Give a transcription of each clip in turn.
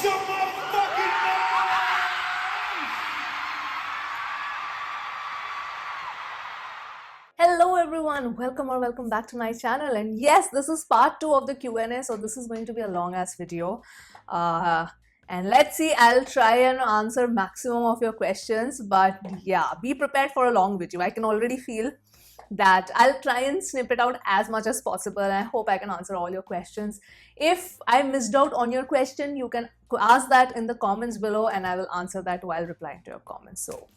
some motherfucking Hello everyone, welcome back to my channel. And yes, this is part 2 of the Q&A, so this is going to be a long ass video. And let's see, I'll try and answer maximum of your questions, but yeah, be prepared for a long video. I can already feel that I'll try and snip it out as much as possible. I hope I can answer all your questions. If I missed out on your question, you can ask that in the comments below and I will answer that while replying to your comments. So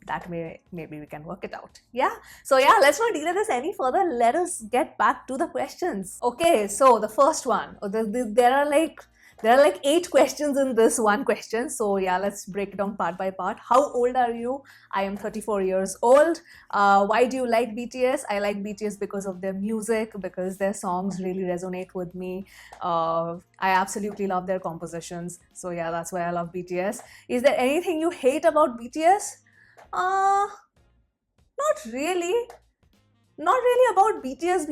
that maybe we can work it out. Yeah, so yeah, let's not delay this any further. Let us get back to the questions. Okay, so the first one, there are like 8 questions in this one question. So yeah, let's break it down part by part. How old are you? I am 34 years old. Why do you like BTS? I like BTS because of their music, because their songs really resonate with me. I absolutely love their compositions. So yeah, that's why I love BTS. Is there anything you hate about BTS? Not really. Not really about BTS.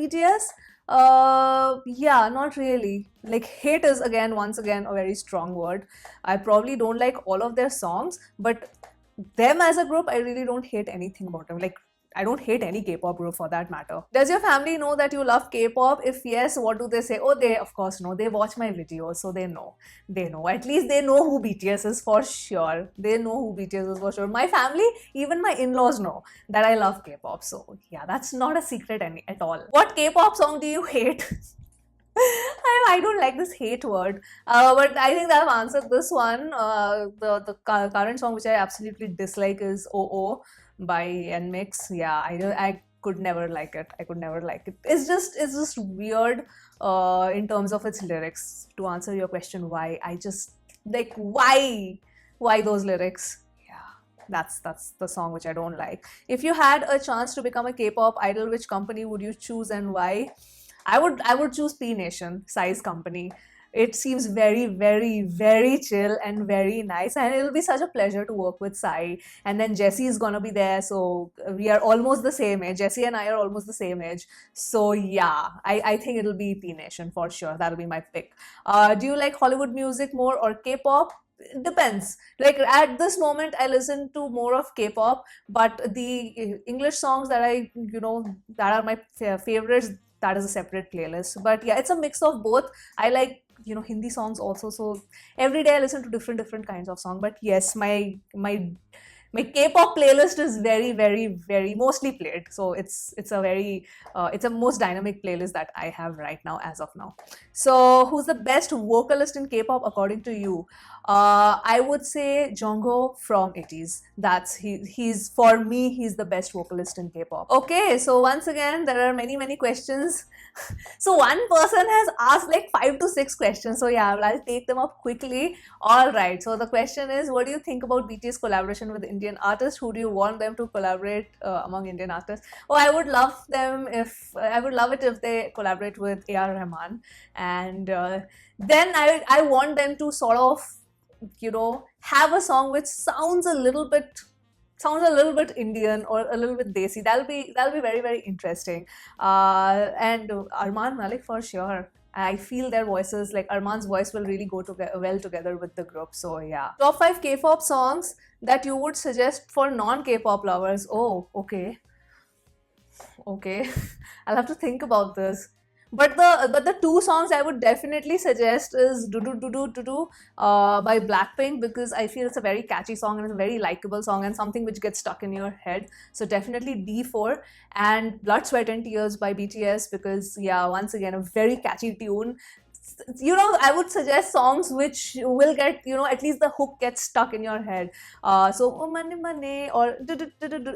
Yeah, not really. Like, hate is once again a very strong word. I probably don't like all of their songs, but them as a group, I really don't hate anything about them. Like, I don't hate any K-pop group for that matter. Does your family know that you love K-pop? If yes, what do they say? Oh, they of course know. They watch my videos, so they know. They know. At least they know who BTS is for sure. They know who BTS is for sure. My family, even my in-laws know that I love K-pop. So yeah, that's not a secret at all. What K-pop song do you hate? I don't like this hate word, but I think that I've answered this one. The current song which I absolutely dislike is OO by Nmix. Yeah, I could never like it. I could never like it. It's just weird in terms of its lyrics. To answer your question, why, I just like, why those lyrics? That's the song which I don't like. If you had a chance to become a K-pop idol, which company would you choose and why? I would choose P Nation, Psy's company. It seems very chill and very nice, and it'll be such a pleasure to work with Psy. And then Jessie is gonna be there, so we are almost the same age. Jessie and I are almost the same age. So yeah, I think it'll be P Nation for sure. That'll be my pick. Do you like Hollywood music more or K-pop? It depends. Like, at this moment I listen to more of K-pop, but the English songs that that are my favorites, that is a separate playlist. But yeah, it's a mix of both. I like Hindi songs also, so every day I listen to different kinds of songs. But yes, my K-pop playlist is very mostly played, so it's a most dynamic playlist that I have right now, as of now. So who's the best vocalist in K-pop according to you? I would say Jungho from 80s. He's for me, he's the best vocalist in K-pop. Okay, so once again there are many questions. So one person has asked like 5 to 6 questions, so yeah, I'll take them up quickly. All right, so the question is, what do you think about BTS collaboration with Indian artists? Who do you want them to collaborate among Indian artists? Oh, I would love it if they collaborate with A.R. Rahman, and then I want them to sort of have a song which sounds a little bit Indian or a little bit desi. That'll be very interesting. And Arman Malik for sure. I feel their voices, like Arman's voice, will really go well together with the group. So yeah. Top 5 K-pop songs that you would suggest for non-K-pop lovers. Oh, okay. I'll have to think about this. But the 2 songs I would definitely suggest is Do Do Do Do Do Do by Blackpink, because I feel it's a very catchy song and it's a very likable song and something which gets stuck in your head. So definitely D4, and Blood, Sweat and Tears by BTS, because yeah, once again, a very catchy tune. I would suggest songs which will get, at least the hook gets stuck in your head. So, oh, money, money, or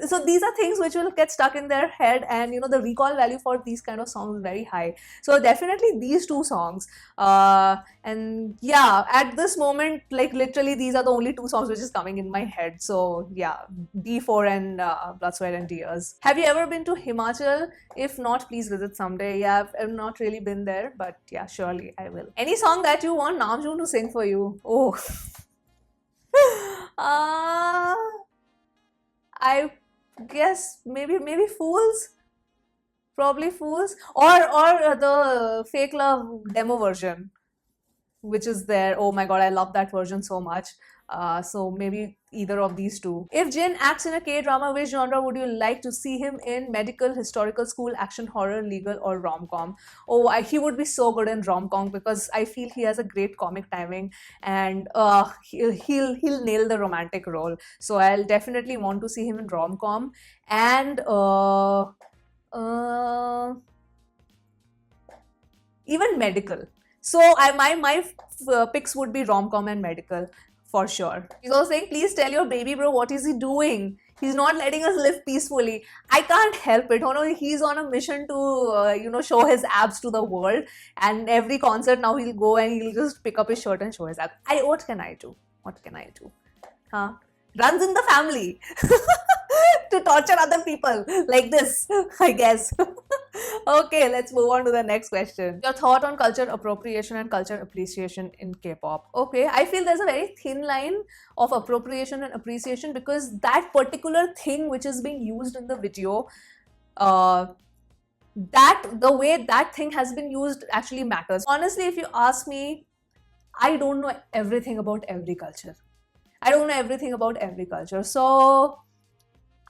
so these are things which will get stuck in their head, and the recall value for these kind of songs is very high. So definitely these 2 songs. And yeah, at this moment, like literally, these are the only 2 songs which is coming in my head. So yeah, D4 and Blood, Sweat and Tears. Have you ever been to Himachal? If not, please visit someday. Yeah, I've not really been there, but yeah, surely I will. Any song that you want Namjoon to sing for you? Oh. I guess maybe Fools. Probably Fools. Or the Fake Love demo version. which is there. Oh my god, I love that version so much. So maybe either of these two. If Jin acts in a K-drama, which genre would you like to see him in? Medical, historical, school, action, horror, legal, or rom-com? Oh, he would be so good in rom-com because I feel he has a great comic timing, and he'll nail the romantic role. So I'll definitely want to see him in rom-com. And even medical. So my picks would be rom-com and medical for sure. He's also saying, please tell your baby bro what is he doing. He's not letting us live peacefully. I can't help it. Oh no, he's on a mission to show his abs to the world. And every concert now he'll go and he'll just pick up his shirt and show his abs. What can I do? What can I do? Huh? Runs in the family. To torture other people like this, I guess. Okay, let's move on to the next question. Your thought on culture appropriation and culture appreciation in K-pop. Okay, I feel there's a very thin line of appropriation and appreciation, because that particular thing which is being used in the video, the way that thing has been used actually matters. Honestly, if you ask me, I don't know everything about every culture. I don't know everything about every culture. So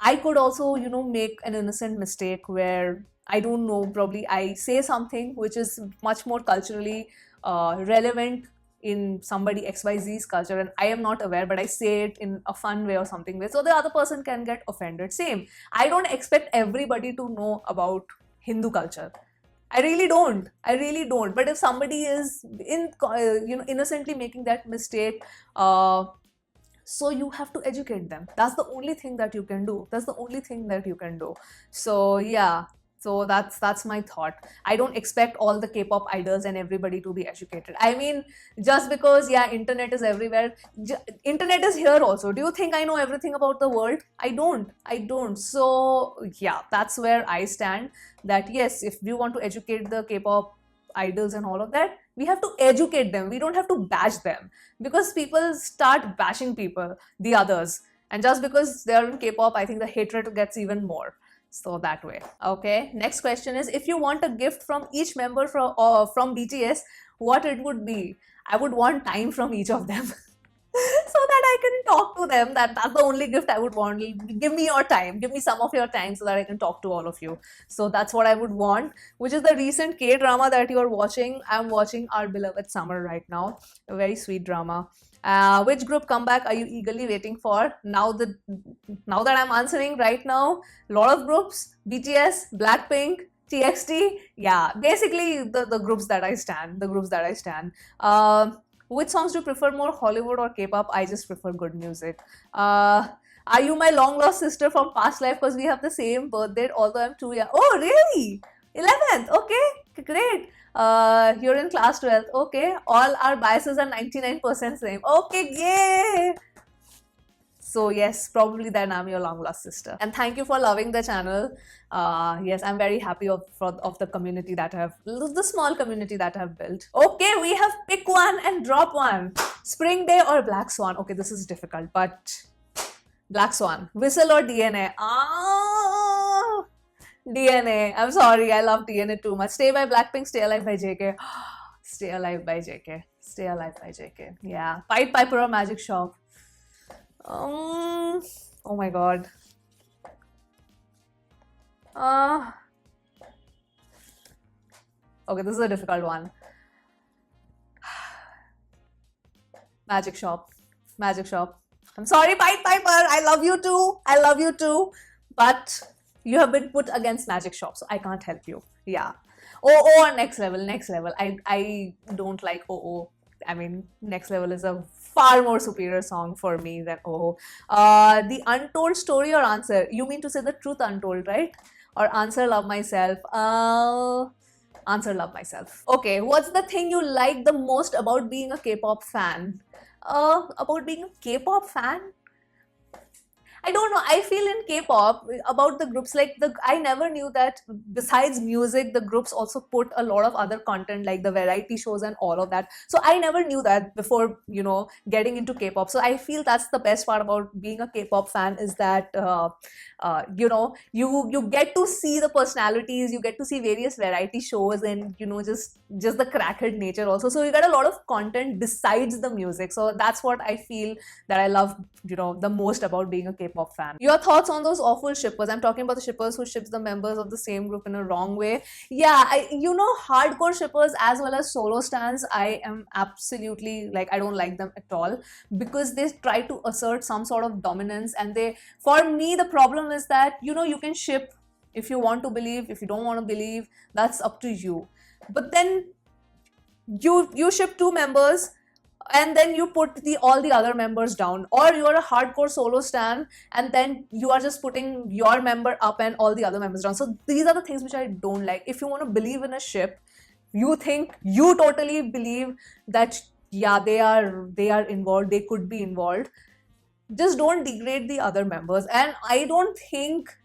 I could also, make an innocent mistake where I don't know, probably I say something which is much more culturally relevant in somebody XYZ's culture, and I am not aware, but I say it in a fun way or something, so the other person can get offended. Same. I don't expect everybody to know about Hindu culture. I really don't. But if somebody is innocently making that mistake, so you have to educate them. That's the only thing that you can do. So yeah. So that's my thought. I don't expect all the K-pop idols and everybody to be educated. I mean, just because, yeah, internet is everywhere. Internet is here also. Do you think I know everything about the world? I don't. So yeah, that's where I stand. That yes, if you want to educate the K-pop idols and all of that, we have to educate them. We don't have to bash them, because people start bashing the others. And just because they are in K-pop, I think the hatred gets even more. So that way. Okay, next question is, if you want a gift from each member from BTS, what it would be? I would want time from each of them. So that I can talk to them. That's the only gift I would want. Give me your time. Give me some of your time so that I can talk to all of you. So that's what I would want, which is the recent K-drama that you are watching. I'm watching Our Beloved Summer right now. A very sweet drama. Which group comeback are you eagerly waiting for? Now that I'm answering right now, a lot of groups: BTS, Blackpink, TXT. Yeah, basically the groups that I stand. Which songs do you prefer more, Hollywood or K-pop? I just prefer good music. Are you my long lost sister from past life? Because we have the same birth date, although I'm 2 years. Oh, really? 11th. Okay, great. You're in class 12th. Okay. All our biases are 99% same. Okay, yay! So yes, probably then I'm your long lost sister. And thank you for loving the channel. Yes, I'm very happy of the community that the small community that I have built. Okay, we have pick one and drop one. Spring Day or Black Swan? Okay, this is difficult, but Black Swan. Whistle or DNA? DNA. I'm sorry, I love DNA too much. Stay by Blackpink, Stay Alive by JK. Stay Alive by JK. Yeah. Pied Piper or Magic Shop? Oh my god. Okay, this is a difficult one. Magic Shop. I'm sorry, Pied Piper. I love you too. But you have been put against Magic Shop, so I can't help you. Yeah. or Next Level. I don't like OO. I mean, Next Level is a far more superior song for me than OO. The Untold Story or Answer? You mean to say The Truth Untold, right? Or Answer, Love Myself? Answer, Love Myself. Okay, what's the thing you like the most about being a K-pop fan? About being a K-pop fan? I don't know. I feel in K-pop about the groups, like I never knew that besides music, the groups also put a lot of other content like the variety shows and all of that. So I never knew that before, getting into K-pop. So I feel that's the best part about being a K-pop fan is that you get to see the personalities, you get to see various variety shows, and just the crackhead nature also. So you get a lot of content besides the music. So that's what I feel that I love the most about being a K-pop fan. Your thoughts on those awful shippers? I'm talking about the shippers who ships the members of the same group in a wrong way. Yeah, hardcore shippers as well as solo stans, I am absolutely like, I don't like them at all, because they try to assert some sort of dominance, and for me the problem is that you can ship if you want to believe. If you don't want to believe, that's up to you. But then you ship two members and then you put all the other members down, or you're a hardcore solo stan and then you are just putting your member up and all the other members down. So these are the things which I don't like. If you want to believe in a ship, you totally believe that yeah, they are involved, they could be involved, just don't degrade the other members. And I don't think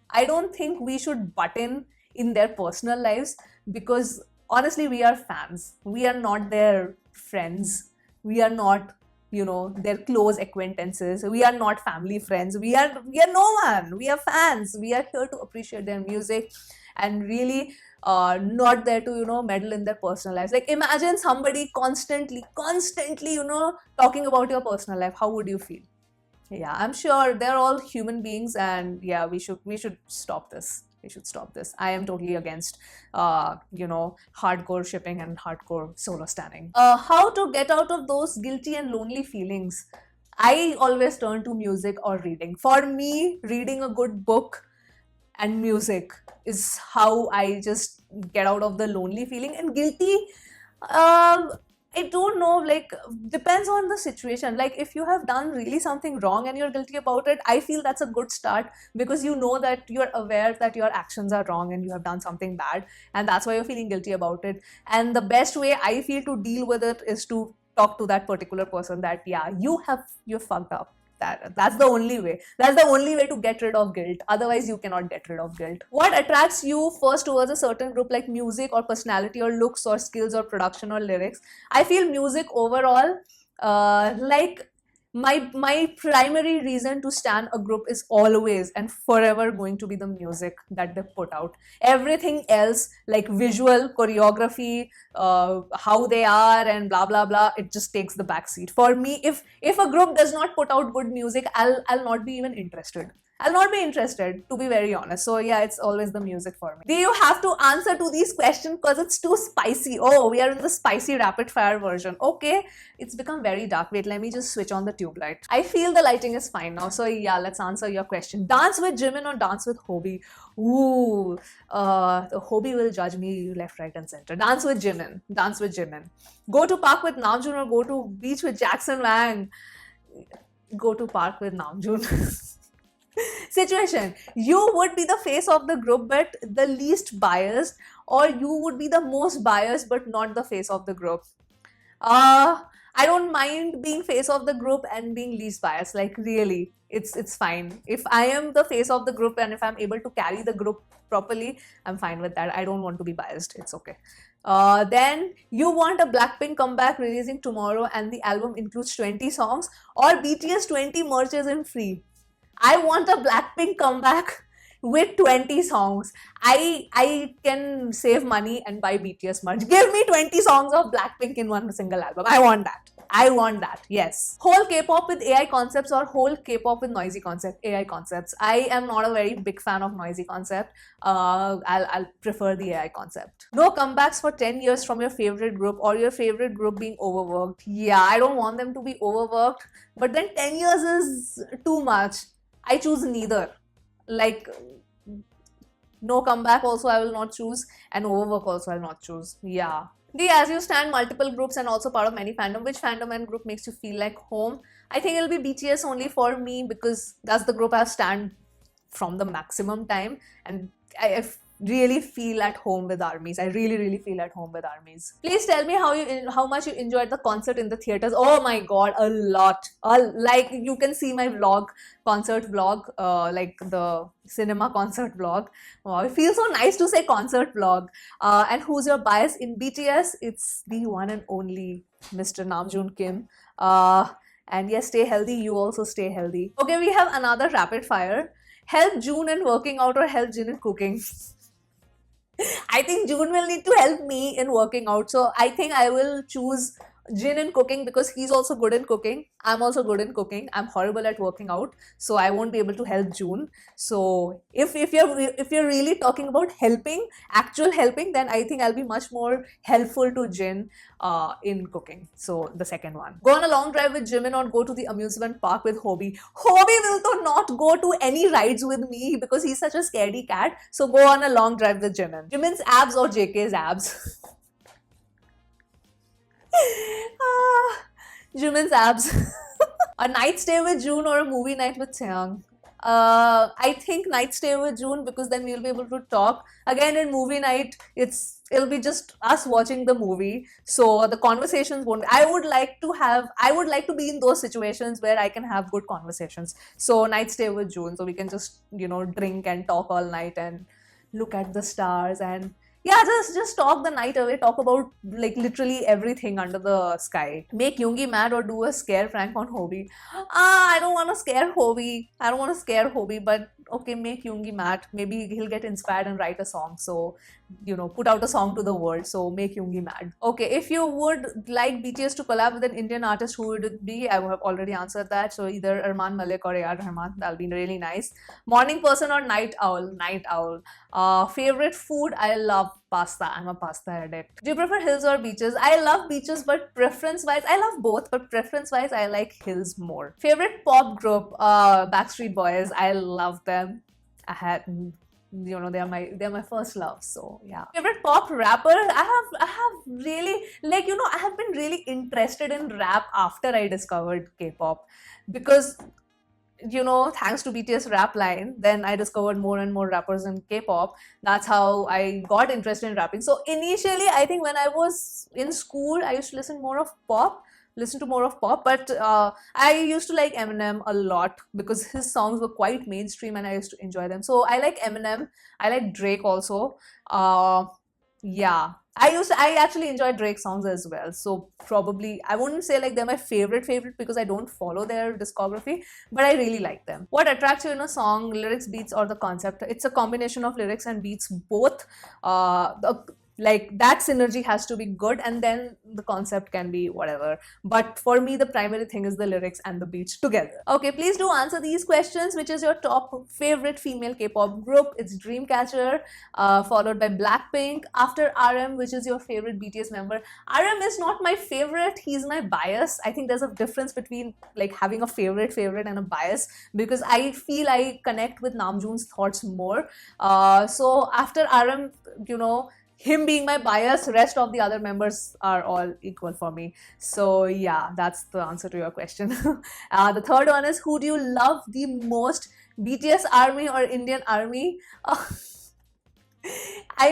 we should butt in their personal lives, because honestly, we are fans, we are not their friends, we are not their close acquaintances, we are not family friends, we are no one. We are fans, we are here to appreciate their music and really not there to meddle in their personal lives. Like, imagine somebody constantly talking about your personal life. How would you feel? Yeah, I'm sure they're all human beings, and yeah, we should stop this. We should stop this. I am totally against, hardcore shipping and hardcore solo standing. How to get out of those guilty and lonely feelings? I always turn to music or reading. For me, reading a good book and music is how I just get out of the lonely feeling. And guilty, I don't know, like, depends on the situation. Like, if you have done really something wrong and you're guilty about it, I feel that's a good start, because you know that you're aware that your actions are wrong and you have done something bad, and that's why you're feeling guilty about it. And the best way I feel to deal with it is to talk to that particular person that, yeah, you fucked up. That's the only way. That's the only way to get rid of guilt. Otherwise, you cannot get rid of guilt. What attracts you first towards a certain group, like music or personality or looks or skills or production or lyrics? I feel music overall. Like, my primary reason to stan a group is always and forever going to be the music that they put out. Everything else, like visual, choreography, how they are and blah blah blah, it just takes the backseat. For me, if a group does not put out good music, I'll not be even interested. I'll not be interested, to be very honest. So yeah, it's always the music for me. Do you have to answer to these questions because it's too spicy? Oh, we are in the spicy rapid fire version. Okay, it's become very dark. Wait, let me just switch on the tube light. I feel the lighting is fine now. So yeah, let's answer your question. Dance with Jimin or dance with Hobie? Ooh, the Hobie will judge me left, right and center. Dance with Jimin. Dance with Jimin. Go to park with Namjoon or go to beach with Jackson Wang? Go to park with Namjoon. Situation: you would be the face of the group but the least biased, or you would be the most biased but not the face of the group? I don't mind being face of the group and being least biased. Like, really, it's fine. If I am the face of the group and if I'm able to carry the group properly, I'm fine with that. I don't want to be biased. It's okay. Then you want a Blackpink comeback releasing tomorrow and the album includes 20 songs, or BTS 20 merches in free? I want a Blackpink comeback with 20 songs. I can save money and buy BTS merch. Give me 20 songs of Blackpink in one single album. I want that. I want that. Yes. Whole K-pop with AI concepts or whole K-pop with noisy concept? AI concepts. I am not a very big fan of noisy concept. I'll prefer the AI concept. No comebacks for 10 years from your favorite group, or your favorite group being overworked? Yeah, I don't want them to be overworked, but then 10 years is too much. I choose neither. Like, no comeback also I will not choose, and overwork also I will not choose. Yeah. As you stand multiple groups and also part of many fandom, which fandom and group makes you feel like home? I think it'll be BTS only for me, because that's the group I've stand from the maximum time, and really feel at home with armies. I really feel at home with armies. Please tell me how much you enjoyed the concert in the theaters. Oh my god, a lot. Like you can see my vlog, concert vlog, like the cinema concert vlog. Wow, it feels so nice to say concert vlog. And who's your bias in BTS? It's the one and only Mr. Namjoon Kim. And yes, stay healthy. You also stay healthy. Okay, we have another rapid fire. Help June in working out or help Jin in cooking? I think June will need to help me in working out. So I think I will choose Jin in cooking because he's also good in cooking. I'm also good in cooking. I'm horrible at working out, so I won't be able to help June. So if you're really talking about helping, actual helping, then I think I'll be much more helpful to Jin in cooking. So the second one. Go on a long drive with Jimin or go to the amusement park with Hobie. Hobie will to not go to any rides with me because he's such a scaredy cat. So go on a long drive with Jimin. Jimin's abs or JK's abs? Jimin's abs. A night stay with June or a movie night with Seong? I think night stay with June because then we'll be able to talk. Again, in movie night, it'll be just us watching the movie, so the conversations won't. I would like to be in those situations where I can have good conversations. So night stay with June, so we can just drink and talk all night and look at the stars and yeah, just talk the night away, talk about like literally everything under the sky. Make Yoongi mad or do a scare prank on Hobie. I don't want to scare Hobie, but okay, make Yoongi mad. Maybe he'll get inspired and write a song. So, put out a song to the world. So make Yoongi mad. Okay, if you would like BTS to collab with an Indian artist, who would it be? I have already answered that. So either Arman Malik or A.R. Rahman. That'll be really nice. Morning person or night owl? Night owl. Favorite food? I love pasta. I'm a pasta addict. Do you prefer hills or beaches? I love beaches, but preference-wise, I love both, but preference-wise, I like hills more. Favorite pop group? Backstreet Boys. I love them. I had, they're my first love. So yeah. Favorite pop rapper? I have really I have been really interested in rap after I discovered K-pop, because thanks to BTS rap line, then I discovered more and more rappers in K-pop. That's how I got interested in rapping. So initially, I think when I was in school, I used to listen to more of pop, but I used to like Eminem a lot because his songs were quite mainstream and I used to enjoy them. So I like Eminem. I like Drake also. Yeah. I actually enjoy Drake songs as well. So probably, I wouldn't say like they're my favorite because I don't follow their discography, but I really like them. What attracts you in a song? Lyrics, beats, or the concept? It's a combination of lyrics and beats, both. Like that synergy has to be good, and then the concept can be whatever. But for me, the primary thing is the lyrics and the beats together. Okay, please do answer these questions. Which is your top favorite female K-pop group? It's Dreamcatcher, followed by Blackpink. After RM, which is your favorite BTS member? RM is not my favorite. He's my bias. I think there's a difference between like having a favorite and a bias, because I feel I connect with Namjoon's thoughts more. So after RM, him being my bias, rest of the other members are all equal for me. So yeah, that's the answer to your question. The third one is, who do you love the most? BTS Army or Indian Army? I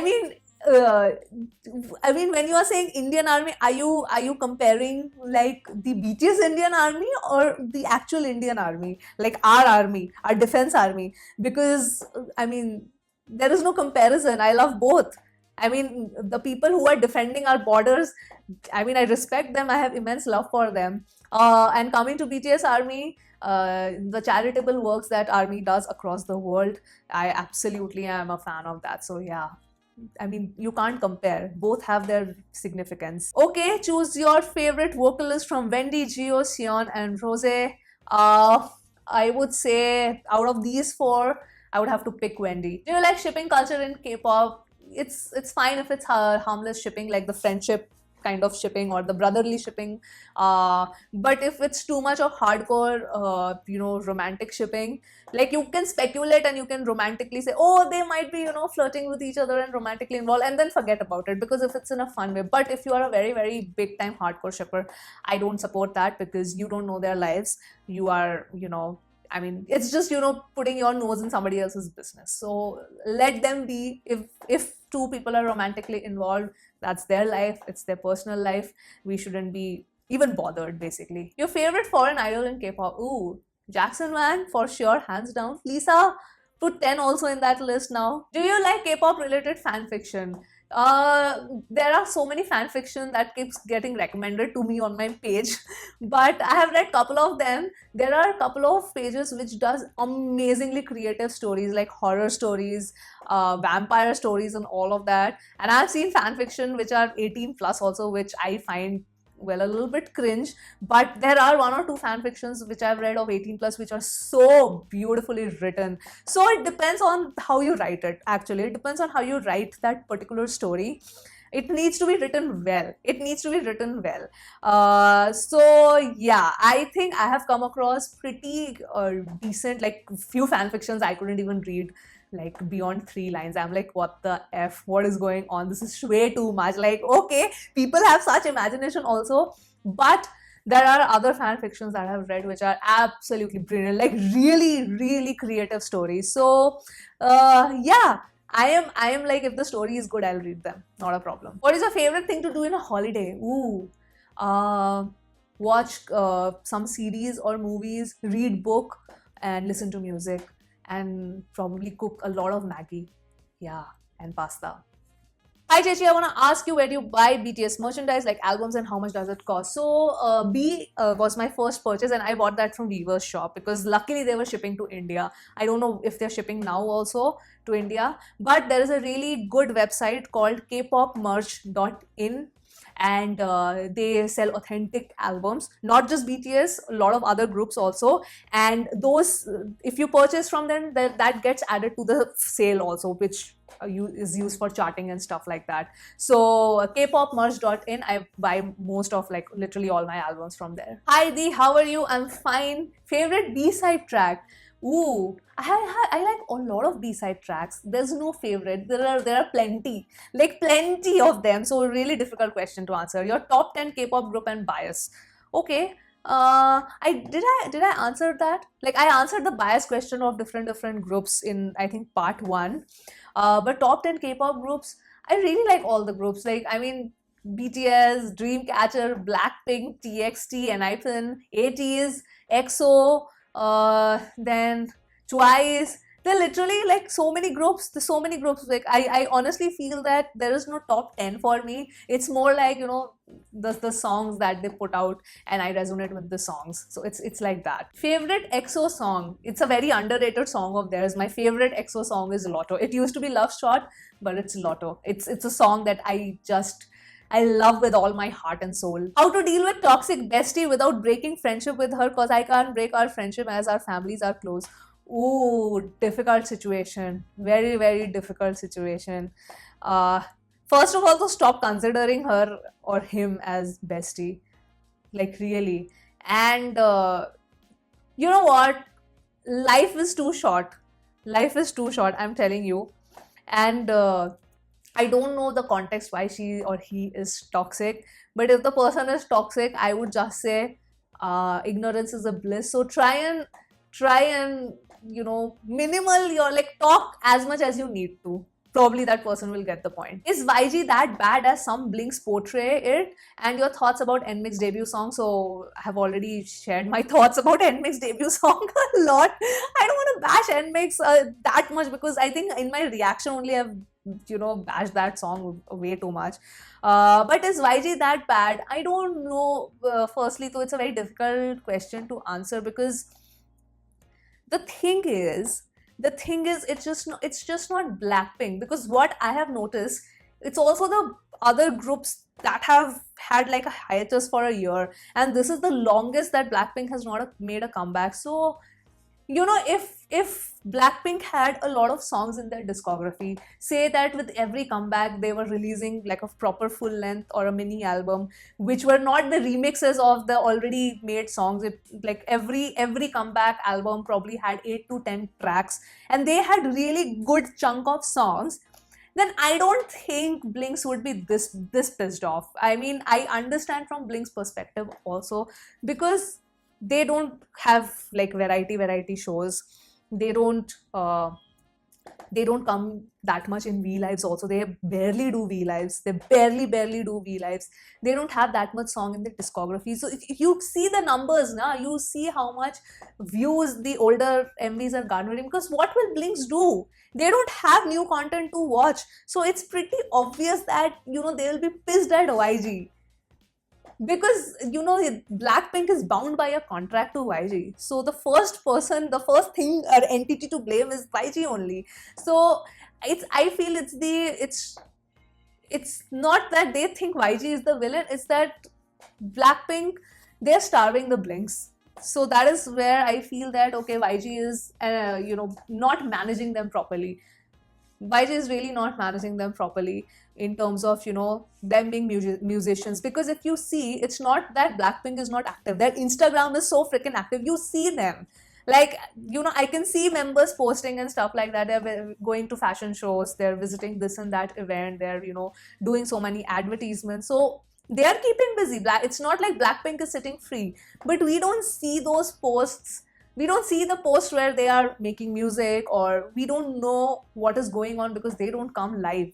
mean, when you are saying Indian Army, are you comparing like the BTS Indian Army or the actual Indian Army, like our army, our defense army? Because there is no comparison. I love both. The people who are defending our borders, I respect them. I have immense love for them. And coming to BTS Army, the charitable works that Army does across the world, I absolutely am a fan of that. So yeah, you can't compare. Both have their significance. Okay, choose your favorite vocalist from Wendy, Gio, Sion, and Rose. I would say out of these four, I would have to pick Wendy. Do you like shipping culture in K-pop? It's fine if it's harmless shipping, like the friendship kind of shipping or the brotherly shipping, but if it's too much of hardcore romantic shipping, like you can speculate and you can romantically say, oh, they might be flirting with each other and romantically involved, and then forget about it, because if it's in a fun way. But if you are a very, very big time hardcore shipper, I don't support that, because you don't know their lives. You are I mean, it's just, putting your nose in somebody else's business. So let them be. If two people are romantically involved, that's their life, it's their personal life. We shouldn't be even bothered, basically. Your favorite foreign idol in K-pop? Ooh, Jackson Wang, for sure, hands down. Lisa, put 10 also in that list now. Do you like K-pop related fan fiction? There are so many fan fiction that keeps getting recommended to me on my page, but I have read couple of them. There are a couple of pages which does amazingly creative stories, like horror stories, vampire stories and all of that. And I've seen fan fiction which are 18 plus also, which I find, well, a little bit cringe. But there are one or two fan fictions which I've read of 18 plus which are so beautifully written. So it depends on how you write it. Actually, it depends on how you write that particular story. It needs to be written well. It needs to be written well. So yeah, I think I have come across pretty decent, like few fan fictions I couldn't even read, like beyond 3 lines. I'm like, what the F? What is going on? This is way too much. Like, okay, people have such imagination also, but there are other fan fictions that I've read which are absolutely brilliant, like really, really creative stories. So yeah, I am like, if the story is good, I'll read them. Not a problem. What is your favorite thing to do in a holiday? Ooh, watch some series or movies, read book, and listen to music, and probably cook a lot of Maggie. Yeah, and pasta. Hi Chechi, I want to ask you, where do you buy BTS merchandise, like albums, and how much does it cost? So B was my first purchase, and I bought that from Weaver's shop because luckily they were shipping to India. I don't know if they're shipping now also to India, but there is a really good website called kpopmerch.in, and they sell authentic albums, not just BTS, a lot of other groups also. And those, if you purchase from them, that gets added to the sale also, which is used for charting and stuff like that. So kpopmerch.in, I buy most of, like, literally all my albums from there. Hi Dee, how are you? I'm fine. Favorite B-side track? Ooh, I like a lot of B-side tracks. There's no favorite. There are plenty, like plenty of them. So really difficult question to answer. Your top 10 K-pop group and bias. Okay. Did I answer that? Like, I answered the bias question of different groups in, I think, part 1. But top 10 K-pop groups, I really like all the groups. Like, I mean, BTS, Dreamcatcher, Blackpink, TXT, Enmity, ATEEZ, EXO, then Twice. There are literally like so many groups. There's so many groups. Like, I honestly feel that there is no top 10 for me. It's more like, the songs that they put out, and I resonate with the songs. So it's like that. Favorite EXO song? It's a very underrated song of theirs. My favorite EXO song is Lotto. It used to be Love Shot, but it's Lotto. It's a song that I love with all my heart and soul. How to deal with toxic bestie without breaking friendship with her, because I can't break our friendship as our families are close. Ooh, difficult situation. Very, very difficult situation. First of all, to stop considering her or him as bestie. Like, really. And you know what? Life is too short. Life is too short, I'm telling you. And I don't know the context why she or he is toxic, but if the person is toxic, I would just say ignorance is a bliss. So try and minimal your, like, talk as much as you need to. Probably that person will get the point. Is YG that bad as some Blinks portray it? And your thoughts about Enmyx's debut song? So I have already shared my thoughts about Enmyx's debut song a lot. I don't want to bash Enmyx that much, because I think in my reaction only I've bashed that song way too much. But is YG that bad? I don't know. Firstly, though, it's a very difficult question to answer, because the thing is, it's just not Blackpink. Because what I have noticed, it's also the other groups that have had like a hiatus for a year, and this is the longest that Blackpink has not made a comeback. So if Blackpink had a lot of songs in their discography, say that with every comeback they were releasing like a proper full length or a mini album, which were not the remixes of the already made songs. Like every comeback album probably had 8 to 10 tracks, and they had really good chunk of songs, then I don't think Blinks would be this pissed off. I mean, I understand from Blink's perspective also, because they don't have like variety shows. They don't come that much in V lives also. They barely do V lives. They barely do V lives. They don't have that much song in the discography. So if you see the numbers now, you see how much views the older MVs are garnering, because what will Blinks do? They don't have new content to watch. So it's pretty obvious that, you know, they will be pissed at YG. Because, you know, Blackpink is bound by a contract to YG. So the first thing or entity to blame is YG only. So I feel it's not that they think YG is the villain, it's that Blackpink, they're starving the Blinks. So that is where I feel that, okay, YG is, you know, not managing them properly. YG is really not managing them properly in terms of, you know, them being musicians. Because if you see, it's not that Blackpink is not active. Their Instagram is so freaking active. You see them. Like, you know, I can see members posting and stuff like that. They're going to fashion shows. They're visiting this and that event. They're, you know, doing so many advertisements. So they are keeping busy. It's not like Blackpink is sitting free. But we don't see those posts. We don't see the posts where they are making music, or we don't know what is going on because they don't come live.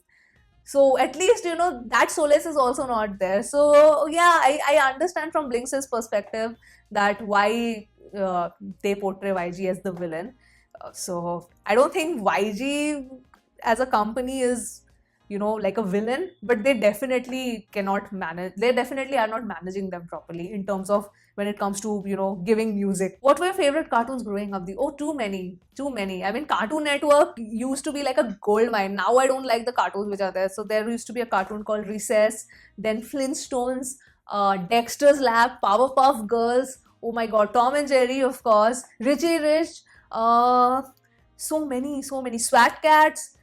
So at least, you know, that solace is also not there. So yeah, I understand from Blinks' perspective that why they portray YG as the villain. So I don't think YG as a company is, you know, like a villain, but they definitely cannot manage. They definitely are not managing them properly in terms of when it comes to, you know, giving music. What were your favorite cartoons growing up? Oh, too many. I mean, Cartoon Network used to be like a gold mine. Now I don't like the cartoons which are there. So there used to be a cartoon called Recess, then Flintstones, Dexter's Lab, Powerpuff Girls. Oh my God, Tom and Jerry, of course, Richie Rich, so many, Swat Cats.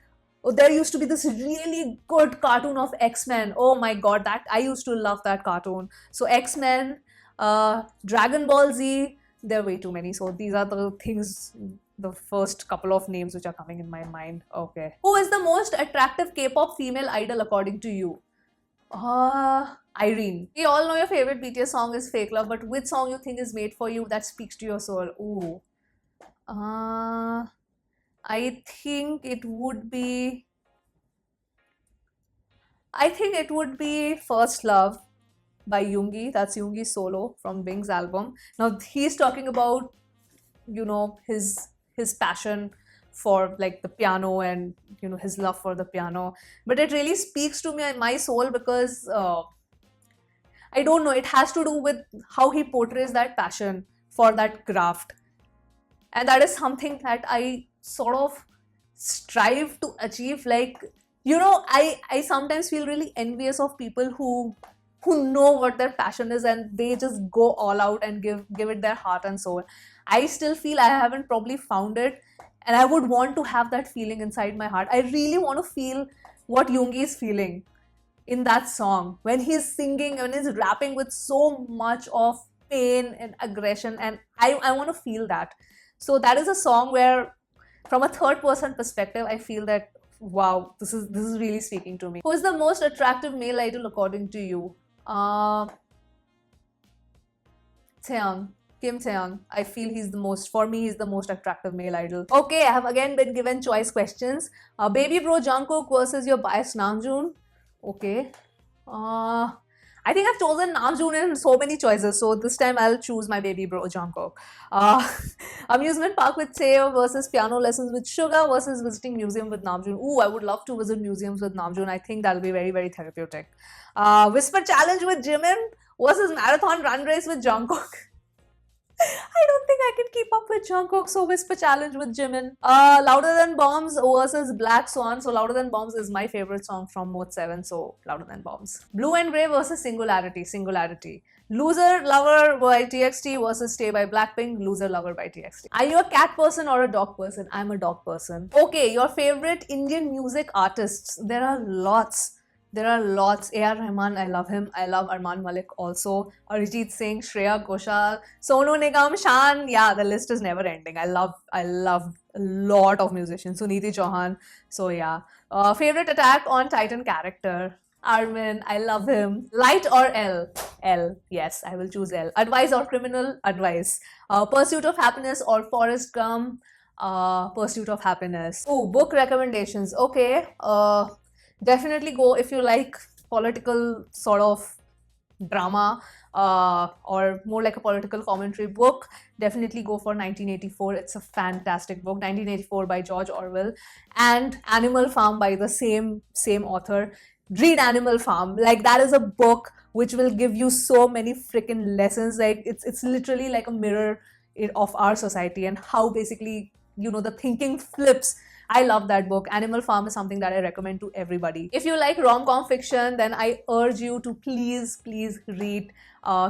Oh, there used to be this really good cartoon of X-Men. Oh my God, that I used to love that cartoon. So X-Men, Dragon Ball Z, there are way too many. So these are the things, the first couple of names which are coming in my mind. Okay. Who is the most attractive K-pop female idol according to you? Irene. We all know your favorite BTS song is Fake Love, but which song you think is made for you that speaks to your soul? Ooh. I think it would be First Love by Yoongi. That's Yoongi's solo from Bing's album. Now he's talking about, you know, his passion for like the piano and, you know, his love for the piano. But it really speaks to me, my soul, because I don't know, it has to do with how he portrays that passion for that craft. And that is something that I sort of strive to achieve. Like, you know, I sometimes feel really envious of people who know what their passion is and they just go all out and give it their heart and soul. I still feel I haven't probably found it, and I would want to have that feeling inside my heart. I really want to feel what Yoongi is feeling in that song when he's singing and he's rapping with so much of pain and aggression, and I want to feel that. So that is a song where, from a third person perspective, I feel that, wow, this is really speaking to me. Who is the most attractive male idol according to you? Kim Taeyang. I feel he's the most attractive male idol. Okay, I have again been given choice questions. Baby bro Jungkook versus your bias Namjoon. Okay. I think I've chosen Namjoon in so many choices, so this time I'll choose my baby bro Jungkook. Amusement park with Tae versus piano lessons with Suga versus visiting museum with Namjoon. Ooh, I would love to visit museums with Namjoon. I think that'll be very, very therapeutic. Whisper challenge with Jimin versus marathon run race with Jungkook. I don't think I can keep up with Jungkook, so Whisper challenge with Jimin. Louder Than Bombs versus Black Swan. So Louder Than Bombs is my favorite song from Mode 7, so Louder Than Bombs. Blue and Grey versus Singularity. Loser Lover by TXT versus Stay by Blackpink. Loser Lover by TXT. Are you a cat person or a dog person? I'm a dog person. Okay, your favorite Indian music artists. There are lots. A.R. Rahman, I love him. I love Arman Malik also. Arijit Singh, Shreya Ghoshal, Sonu Nigam, Shan. Yeah, the list is never ending. I love a lot of musicians. Suniti Chauhan. So yeah. Favorite Attack on Titan character. Armin, I love him. Light or L? L. Yes, I will choose L. Advice or criminal? Advice. Pursuit of Happiness or Forrest Gump? Pursuit of Happiness. Oh, book recommendations. Okay. Definitely go if you like political sort of drama or more like a political commentary book. Definitely go for 1984. It's a fantastic book. 1984 by George Orwell, and Animal Farm by the same author. Read Animal Farm. Like, that is a book which will give you so many freaking lessons. Like, it's literally like a mirror of our society and how basically, you know, the thinking flips. I love that book. Animal Farm is something that I recommend to everybody. If you like rom-com fiction, then I urge you to please read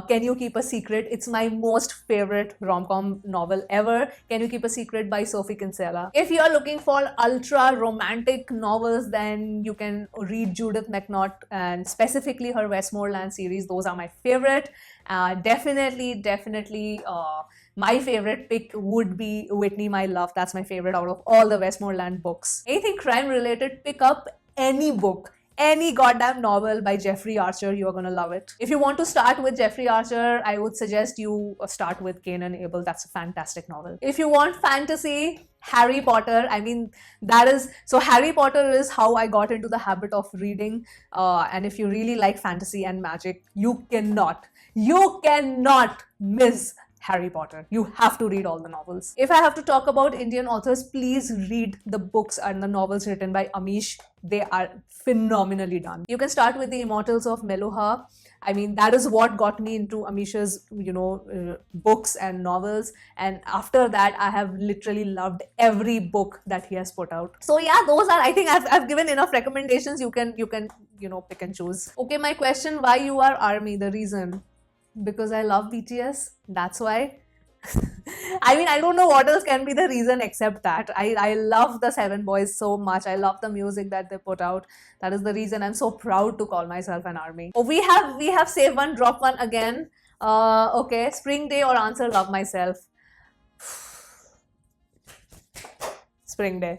Can You Keep a Secret? It's my most favorite rom-com novel ever. Can You Keep a Secret by Sophie Kinsella. If you are looking for ultra romantic novels, then you can read Judith McNaught and specifically her Westmoreland series. Those are my favorite. Definitely my favorite pick would be Whitney, My Love. That's my favorite out of all the Westmoreland books. Anything crime related, pick up any book, any goddamn novel by Jeffrey Archer. You are gonna love it. If you want to start with Jeffrey Archer, I would suggest you start with Cain and Abel. That's a fantastic novel. If you want fantasy, Harry Potter. I mean, Harry Potter is how I got into the habit of reading. And if you really like fantasy and magic, you cannot miss Harry Potter. You have to read all the novels. If I have to talk about Indian authors, please read the books and the novels written by Amish. They are phenomenally done. You can start with The Immortals of Meluha. I mean, that is what got me into Amish's, books and novels. And after that, I have literally loved every book that he has put out. So yeah, those are, I think I've given enough recommendations. You can, pick and choose. Okay, my question, why you are ARMY? The reason. Because I love BTS, that's why. I mean, I don't know what else can be the reason except that. I love the Seven Boys so much. I love the music that they put out. That is the reason I'm so proud to call myself an ARMY. Oh, we have save one, drop one again. Okay, Spring Day or answer Love Myself. Spring Day.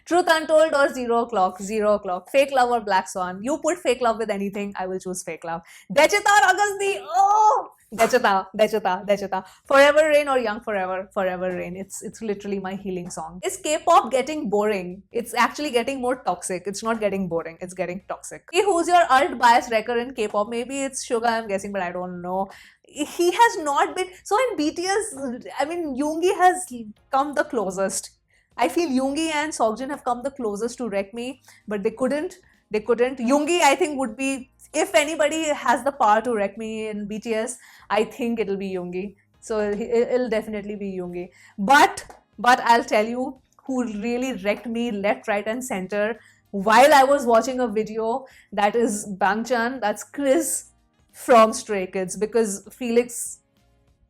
Truth Untold or 0 o'clock? 0 o'clock. Fake Love or Black Swan? You put Fake Love with anything, I will choose Fake Love. Dechita or Agasti? Oh! Dechita. Forever Rain or Young Forever? Forever Rain. It's literally my healing song. Is K-pop getting boring? It's actually getting more toxic. It's not getting boring. It's getting toxic. Hey, who's your alt bias wrecker in K-pop? Maybe it's Suga, I'm guessing, but I don't know. He has not been... So in BTS, I mean, Yoongi has come the closest. I feel Yoongi and Seokjin have come the closest to wreck me, but they couldn't. Yoongi, I think, would be, if anybody has the power to wreck me in BTS, I think it'll be Yoongi. So it'll definitely be Yoongi. But I'll tell you who really wrecked me left, right and center while I was watching a video. That is Bangchan. That's Chris from Stray Kids, because Felix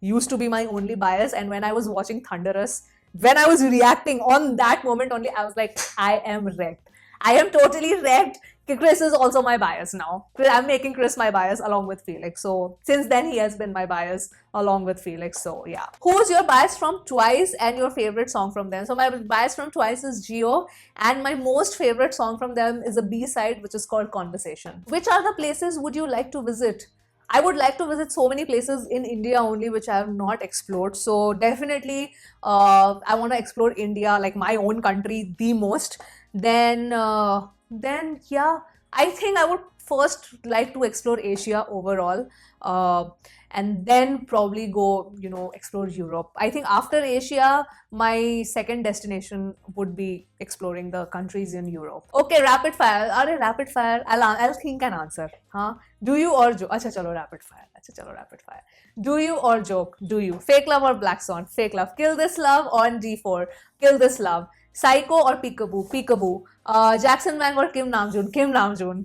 used to be my only bias, and when I was watching Thunderous, when I was reacting on that moment only, I was like, I am wrecked. I am totally wrecked. Chris is also my bias now. I'm making Chris my bias along with Felix. So since then, he has been my bias along with Felix. So yeah. Who's your bias from Twice and your favorite song from them? So my bias from Twice is Geo, and my most favorite song from them is a B-side, which is called Conversation. Which are the places would you like to visit? I would like to visit so many places in India only, which I have not explored. So definitely, I want to explore India, like my own country, the most. Then yeah, I think I would first like to explore Asia overall, and then probably go, explore Europe. I think after Asia, my second destination would be exploring the countries in Europe. Okay, rapid fire. Rapid fire. I'll think and answer. Huh? Do you or joke? Acha, chalo, rapid fire. Do you or joke? Do you? Fake Love or Black Swan? Fake Love. Kill This Love on D4. Kill This Love. Psycho or Peekaboo? Peekaboo. Jackson Wang or Kim Namjoon? Kim Namjoon.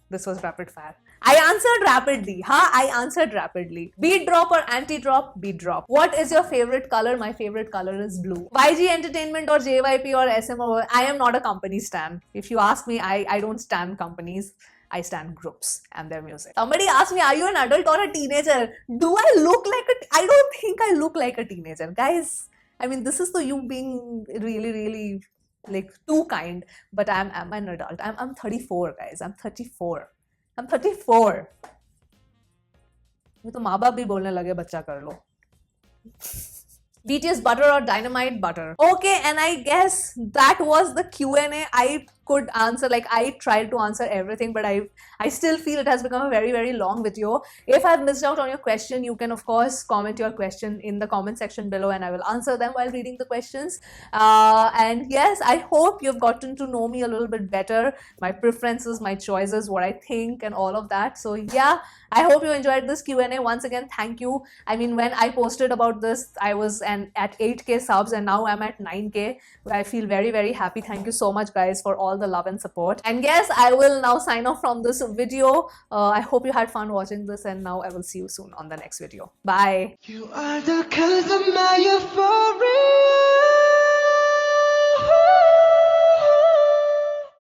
This was rapid fire. I answered rapidly. I answered rapidly. Beat drop or anti-drop? Beat drop. What is your favorite color? My favorite color is blue. YG Entertainment or JYP or SMO? I am not a company stan. If you ask me, I don't stan companies. I stan groups and their music. Somebody asked me, are you an adult or a teenager? Do I look like I don't think I look like a teenager. Guys, I mean, this is the you being really, really like too kind, but I'm an adult. I'm 34, guys. I'm 34. I'm 34. ये तो माँ बाप भी बोलने लगे बच्चा कर लो. BTS butter or dynamite butter? Okay, and I guess that was the Q&A. I could answer, like I tried to answer everything, but I still feel it has become a very, very long video. If I've missed out on your question, you can of course comment your question in the comment section below and I will answer them while reading the questions. And yes, I hope you've gotten to know me a little bit better, my preferences, my choices, what I think and all of that. So yeah, I hope you enjoyed this Q&A. Once again, thank you. I mean, when I posted about this, I was at 8K subs and now I'm at 9K. I feel very, very happy. Thank you so much, guys, for all the love and support. And yes, I will now sign off from this video. I hope you had fun watching this and now I will see you soon on the next video. Bye. You are the